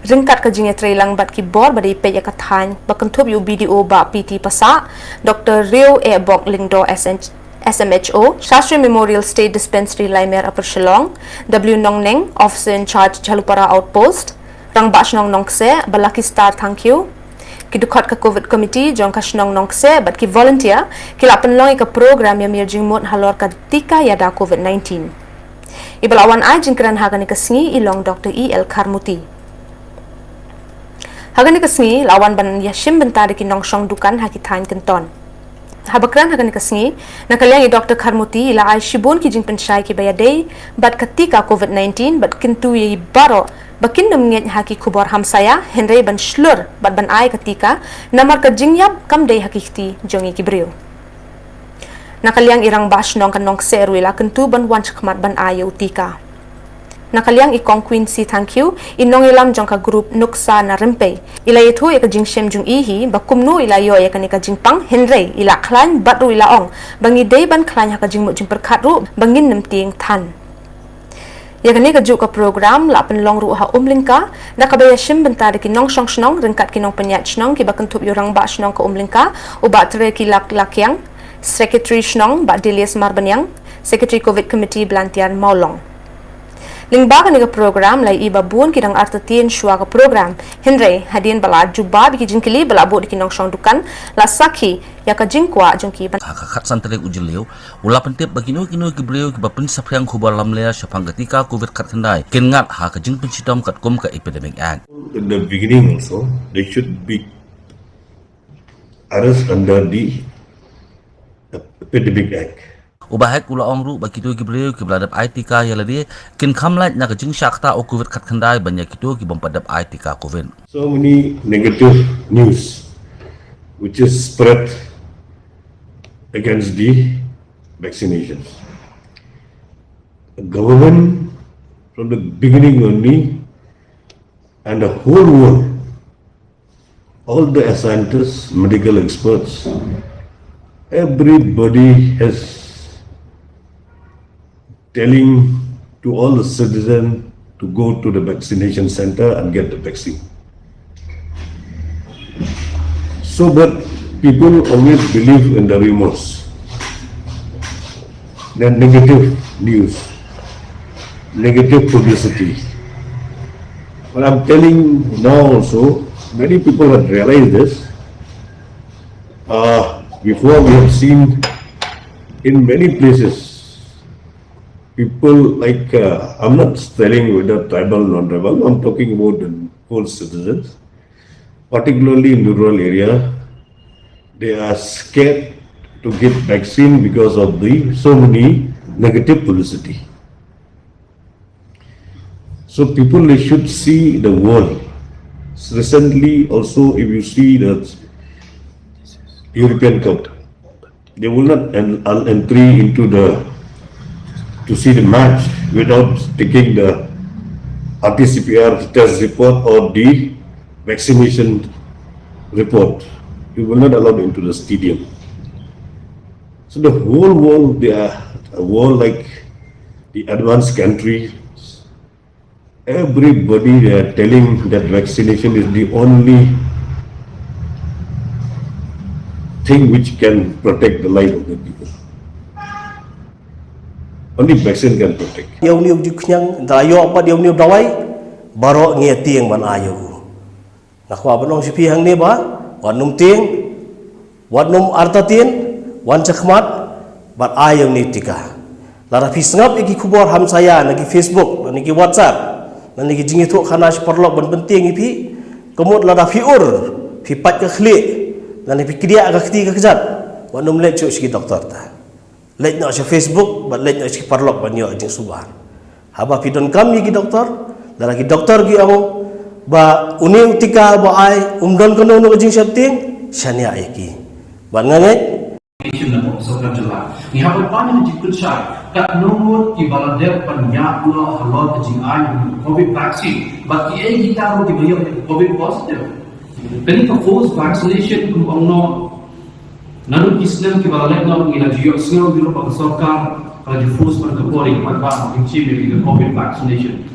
ringkat ka jingya trailang bat ki bor badai pe ya kathan bakantup yu BDO ba PT pasa Dr. Rio E Bok Lingdo SMHO, Shastri Memorial State Dispensary Laimer Upper Shillong, W Nong Neng, Officer in Charge Chalupara Outpost, Rang Bash Nong Nongse, Balaki Star thank you. Kidukot ka COVID Committee, Jong Kashnong Nongse, but ki volunteer, kilapan long ka program ya mirjing mot halor ka tika yada COVID-19. Ibalawan ay jingkran hagan ni kasngi ilong Dr. E.L. Karmuti. Hagan ni kasngi, lawan ban ya shim bentari ki nongshong dukan hakitain kenton. Habakran hagan ni kasngi, nakalyang Dr. Karmuti ila ay shibun ki jing penshay ki bayadey, bat katika COVID-19, bat kintu yi baro, bakin namngit haki kubor hamsaya, henry ban shlur, bat ban ay katika, namar ka jingyab kamday hakikti jongi kibriyo. Nakalyang irang bash nong kanong seru ila kintu ban wanch kmat ban ayaw tika. Nakalyang ikong Quincy thank you, inong ilam jong ka group nuksa na rimpe. Ila ito ika jing shem jong ihi, bakumno ila yo ika nika jing pang henry, ila klan batru ila ong, bangi day ban klan haka jing mo jing perkatru, bangin nemting tan. Yakan nika juk ka program, lapan long ru ha umlingka, nakabaya shim bentari ki nong shong shnong, ringkat ki nong penyat shnong, ki bakantup yurang ba shnong ka umlingka, ubat tere ki lakyang, Secretary shnong, ba Dilias Marbanyang, Secretary COVID Committee Blantian Maulong. Lingba ka program lai iba bun kidang artatin shua ka program. Henry hadin bala juba biki jingkili bala bo diki nong shong dukan la sakhi ya ka jingkwa jongki ban. Khat santere ujileu ula pentip bagino kino kibreu ki bapin saphyang khubal lamle shapang ketika covid khat thandai kengat ha ka jing pensitom kat kum ka epidemic act. In the beginning also they should be arrest under the epidemic act. Ubahek ula ongru bakito kibreu ki bladap aitika yalade kin khamlait na ka jing shakta o covid khat khandai banya kito ki bompadap aitika covid. So many negative news which is spread against the vaccinations. The government from the beginning only and the whole world, all the scientists, medical experts, everybody has telling to all the citizens to go to the vaccination center and get the vaccine. So that people always believe in the rumors, the negative news, negative publicity. But I'm telling now also, many people have realized this. Before we have seen in many places, people like, I'm not telling whether tribal, non-tribal, I'm talking about the whole citizens, particularly in the rural area, they are scared to get vaccine because of the so many negative publicity. So people they should see the world. Recently also if you see the European Cup, they will not entry into to see the match without taking the RT-PCR test report or the vaccination report. You will not allow into the stadium. So the whole world, they are a world like the advanced countries. Everybody they are telling that vaccination is the only thing which can protect the life of the people. Only vaccine can protect. Dia ni ujuk nyang dayo apa dia ni dawai baro nge tieng ban ayo. Nak wa banong sipi hang ni ba wanum tieng wanum artatin wan chakmat bat ayo ni tika. Lara fisngap iki kubor ham saya nagi Facebook nagi WhatsApp nagi jingi tu khana perlok ban penting ipi kemud lara fiur fi pat ke khli nani pikria ka khti ka kejat wanum le chu siki doktor ta. Lej nak si Facebook, but lej nak si parlok banyak jeng suban. Haba pidon kami ki doktor, dan lagi doktor ki ang ba uning tika ba ai umdon kono no jeng septing, shania iki. Ban ngangai. Ni haba panen jingkitkhlieh kat nomor ki baladep panya ulo halor jing ai COVID vaccine, but ki ai kita ro ki bayo COVID positive. Kani ka forced vaccination kung no Nanu Islam ki balai nak mengira jiwa sengal dulu pada sarkar kalau difus pada Kapolri pada principi dengan COVID vaccination.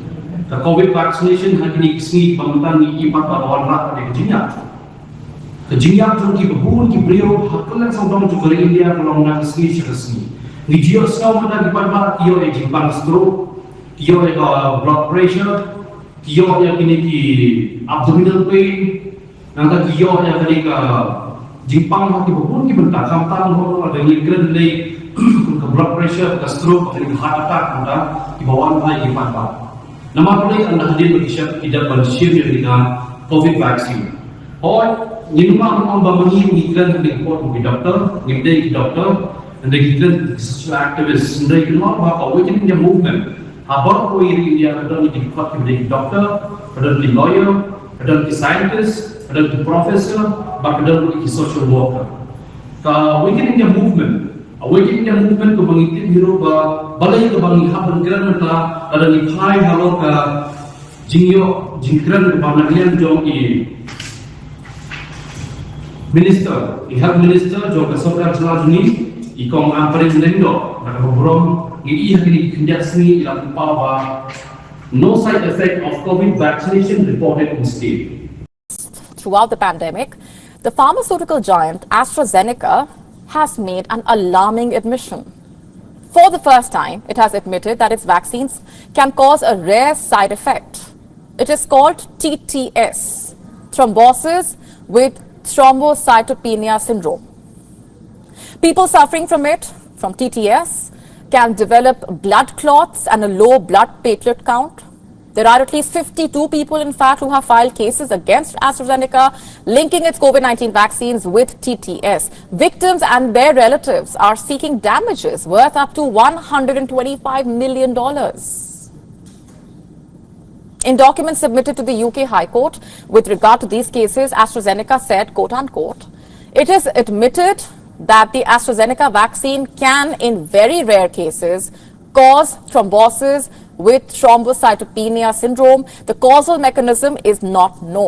the COVID vaccination hari ni kisni pembentan ni ipat bahawan rak pada kejinyak. Kejinyak tu ki babun ki beliau hakkan sambang tu dari India kalau nak kisni kisni. Ni dia semua mana di pada iyo yang jimpang stroke, iyo yang blood pressure, iyo yang kini ki abdominal pain, nanti iyo yang kini ke jimpang ki babun ki bentar kampang orang ada yang keren lagi ke blood pressure, ke stroke, ke heart attack muda di bawah hai di pada. Nama boleh anda hadir berkisah tidak bershare dengan COVID vaccine. Or ni rumah orang bangun iklan dengan report dari doktor, dari doktor, dan dari iklan social activist, dari keluar bahawa awakening the movement. Habar kau ini India ada di report dari doktor, ada di lawyer, ada di scientist, ada di professor, bahkan ada di social worker. Awakening the movement ko bangitin hero ba balay ko bangi habang gran ta ada ni phai halor ka jingkran ba naglian jong minister health minister jo ka sarkar selajuni ikong ampare lendo na bobrom i hakini kinjasni ila pawa no side effect of COVID vaccination reported in state. Throughout the pandemic, the pharmaceutical giant AstraZeneca has made an alarming admission. For the first time, it has admitted that its vaccines can cause a rare side effect. It is called TTS, thrombosis with thrombocytopenia syndrome. People suffering from TTS, can develop blood clots and a low blood platelet count. There are at least 52 people, in fact, who have filed cases against AstraZeneca linking its COVID-19 vaccines with TTS. Victims and their relatives are seeking damages worth up to $125 million. In documents submitted to the UK High Court with regard to these cases, AstraZeneca said, quote unquote, it is admitted that the AstraZeneca vaccine can, in very rare cases, cause thrombosis with thrombocytopenia syndrome. The causal mechanism is not known.